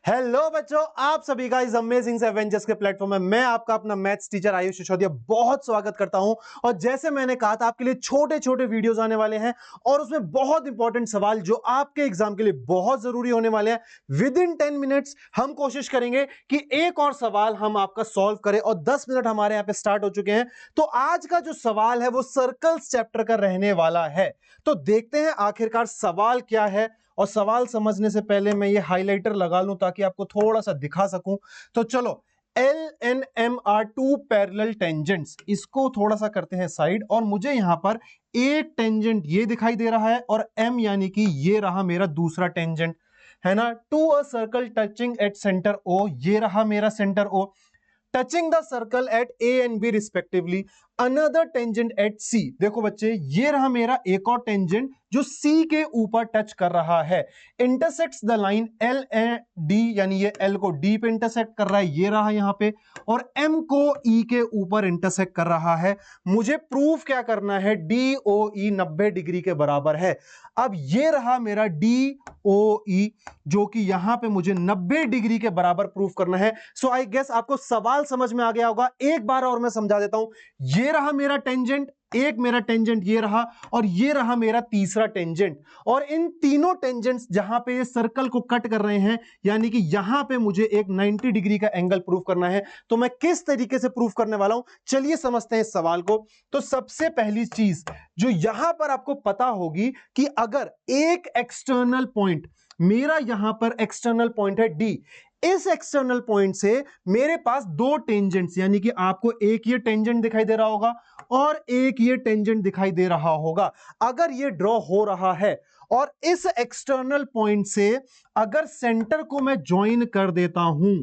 Hello बच्चों, आप सभी का इस अमेजिंग से एवेंजर्स के प्लेटफॉर्म में मैं आपका अपना मैथ्स टीचर आयुष सिसोदिया बहुत स्वागत करता हूं। और जैसे मैंने कहा था, आपके लिए छोटे छोटे वीडियोस आने वाले हैं और उसमें बहुत इंपॉर्टेंट सवाल जो आपके एग्जाम के लिए बहुत जरूरी होने वाले हैं। विद इन 10 मिनट्स हम कोशिश करेंगे कि एक और सवाल हम आपका सॉल्व करें और 10 मिनट हमारे यहाँ पे स्टार्ट हो चुके हैं। तो आज का जो सवाल है वो सर्कल्स चैप्टर का रहने वाला है। तो देखते हैं आखिरकार सवाल क्या है। और सवाल समझने से पहले मैं ये हाइलाइटर लगा लूं ताकि आपको थोड़ा सा दिखा सकूं। तो चलो, L N M R two parallel tangents, इसको थोड़ा सा करते हैं साइड। और मुझे यहां पर एक टेंजेंट ये दिखाई दे रहा है और एम यानी कि ये रहा मेरा दूसरा टेंजेंट, है ना। To a circle touching at centre O, ये रहा मेरा centre O, touching the circle at A and B respectively, another tangent at C. देखो बच्चे, ये रहा मेरा एक और टेंजेंट जो सी के ऊपर टच कर रहा है, intersects the line L A D, यानी ये एल को डी पे इंटरसेक्ट कर रहा है, ये रहा यहां पे, और एम को ई के ऊपर इंटरसेक्ट कर रहा है। मुझे प्रूफ क्या करना है, डी ओ ई 90 डिग्री के बराबर है। अब ये रहा मेरा डी ओ ई जो कि यहां पे मुझे 90 डिग्री के बराबर प्रूफ करना है। सो आई गेस आपको सवाल समझ में आ गया होगा। एक बार और मैं समझा देता हूं। ये रहा मेरा टेंजेंट, एक मेरा टेंजेंट ये रहा, और ये रहा मेरा तीसरा टेंजेंट। और इन तीनों टेंजेंट्स जहां पे ये सर्कल को कट कर रहे हैं, यानी कि यहां पे मुझे एक 90 डिग्री का एंगल प्रूफ करना है। तो मैं किस तरीके से प्रूफ करने वाला हूं, चलिए समझते हैं इस सवाल को। तो सबसे पहली चीज जो यहां पर आपको पता होगी कि अगर एक एक्सटर्नल पॉइंट, मेरा यहां पर एक्सटर्नल पॉइंट है डी, इस एक्सटर्नल पॉइंट से मेरे पास दो टेंजेंट्स, यानी कि आपको एक ये टेंजेंट दिखाई दे रहा होगा और एक ये टेंजेंट दिखाई दे रहा होगा। अगर ये ड्रॉ हो रहा है और इस एक्सटर्नल पॉइंट से अगर सेंटर को मैं ज्वाइन कर देता हूं,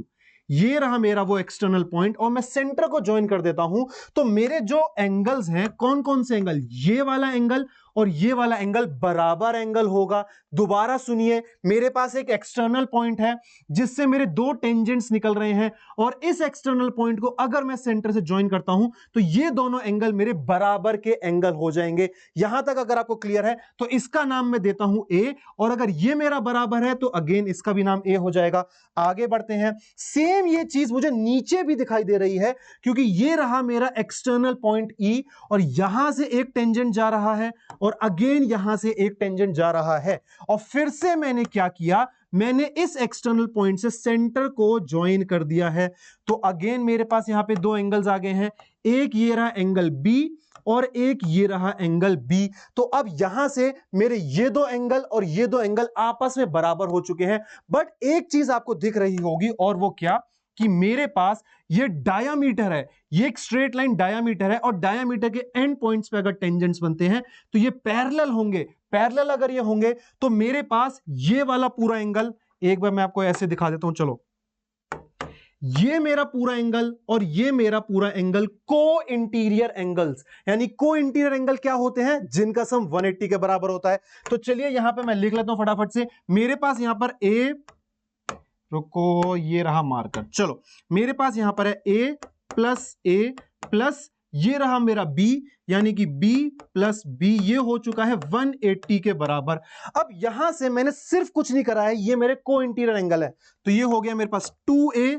ये रहा मेरा वो एक्सटर्नल पॉइंट, और मैं सेंटर को ज्वाइन कर देता हूं, तो मेरे जो एंगल्स हैं, कौन कौन से एंगल, ये वाला एंगल और ये वाला एंगल बराबर एंगल होगा। दोबारा सुनिए, मेरे पास एक एक्सटर्नल पॉइंट है जिससे मेरे दो टेंजेंट्स निकल रहे हैं, और इस एक्सटर्नल पॉइंट को अगर मैं सेंटर से ज्वाइन करता हूं तो ये दोनों एंगल मेरे बराबर के एंगल हो जाएंगे। यहां तक अगर आपको क्लियर है तो इसका नाम मैं देता हूं ए, और अगर ये मेरा बराबर है तो अगेन इसका भी नाम ए हो जाएगा। आगे बढ़ते हैं। सेम ये चीज मुझे नीचे भी दिखाई दे रही है, क्योंकि ये रहा मेरा एक्सटर्नल पॉइंट ई, और यहां से एक टेंजेंट जा रहा है और अगेन यहां से एक टेंजेंट जा रहा है। और फिर से मैंने क्या किया, मैंने इस एक्सटर्नल पॉइंट से सेंटर को ज्वाइन कर दिया है। तो अगेन मेरे पास यहां पे दो एंगल्स आ गए हैं, एक ये रहा एंगल बी और एक ये रहा एंगल बी। तो अब यहां से मेरे ये दो एंगल और ये दो एंगल आपस में बराबर हो चुके हैं। बट एक चीज आपको दिख रही होगी, और वो क्या, कि मेरे पास ये डायामीटर है, ये एक स्ट्रेट लाइन डायामीटर है, और डायामीटर के एंड पॉइंट्स पे अगर टेंजेंट्स बनते हैं तो ये पैरेलल होंगे। पैरेलल अगर ये होंगे तो मेरे पास ये वाला पूरा एंगल, एक बार मैं आपको ऐसे दिखा देता हूं, चलो, ये मेरा पूरा एंगल और ये मेरा पूरा एंगल को इंटीरियर एंगल्स, यानी को इंटीरियर एंगल क्या होते हैं, जिनका सम 180 के बराबर होता है। तो चलिए यहां पे मैं लिख लेता हूं फटाफट से। मेरे पास यहां पर ए, रुको, ये रहा मार्कर, चलो, मेरे पास यहां पर है ए प्लस ये रहा मेरा बी, यानी कि बी प्लस बी, ये हो चुका है 180 के बराबर। अब यहां से मैंने सिर्फ कुछ नहीं करा है, ये मेरे को इंटीरियर एंगल है, तो ये हो गया मेरे पास 2a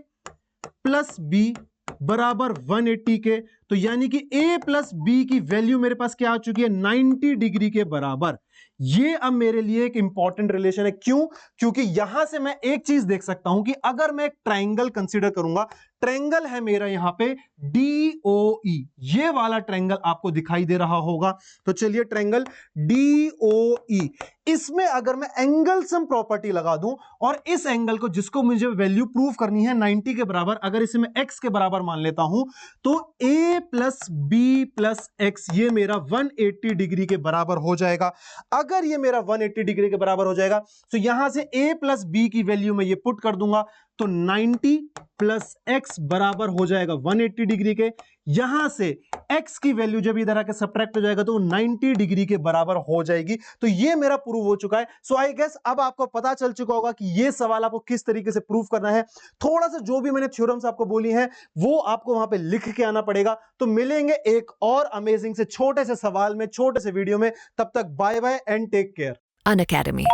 प्लस बी बराबर 180 के। तो यानी कि a प्लस बी की वैल्यू मेरे पास क्या आ चुकी है, 90 डिग्री के बराबर। ये अब मेरे लिए एक इंपॉर्टेंट रिलेशन है। क्यों? क्योंकि यहां से मैं एक चीज देख सकता हूं कि अगर मैं एक ट्राइंगल कंसीडर करूंगा, ट्राइंगल है मेरा यहां पे DOE, ये वाला ट्राइंगल आपको दिखाई दे रहा होगा। तो चलिए, ट्राइंगल DOE, इसमें अगर मैं एंगल सम प्रॉपर्टी लगा दूं और इस एंगल को, जिसको मुझे वैल्यू प्रूफ करनी है 90 के बराबर, अगर इसे मैं x के बराबर मान लेता हूं, तो a plus b plus x, ये मेरा 180 डिग्री के बराबर हो जाएगा। अगर ये मेरा 180 डिग्री के बराबर हो जाएगा तो यहां से a प्लस बी की वैल्यू मैं ये पुट कर दूंगा, तो 90 प्लस एक्स बराबर हो जाएगा 180 डिग्री के। यहां से x की वैल्यू जब इधर आके सब्ट्रैक्ट हो जाएगा तो 90 डिग्री के बराबर हो जाएगी। तो ये मेरा प्रूव हो चुका है। सो आई गेस अब आपको पता चल चुका होगा कि ये सवाल आपको किस तरीके से प्रूव करना है। थोड़ा सा जो भी मैंने थ्योरम्स आपको बोली हैं वो आपको वहां पे लिख के आना पड़ेगा। तो मिलेंगे एक और अमेजिंग से छोटे से सवाल में, छोटे से वीडियो में। तब तक bye bye and take care. Unacademy.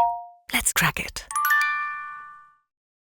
Let's crack it.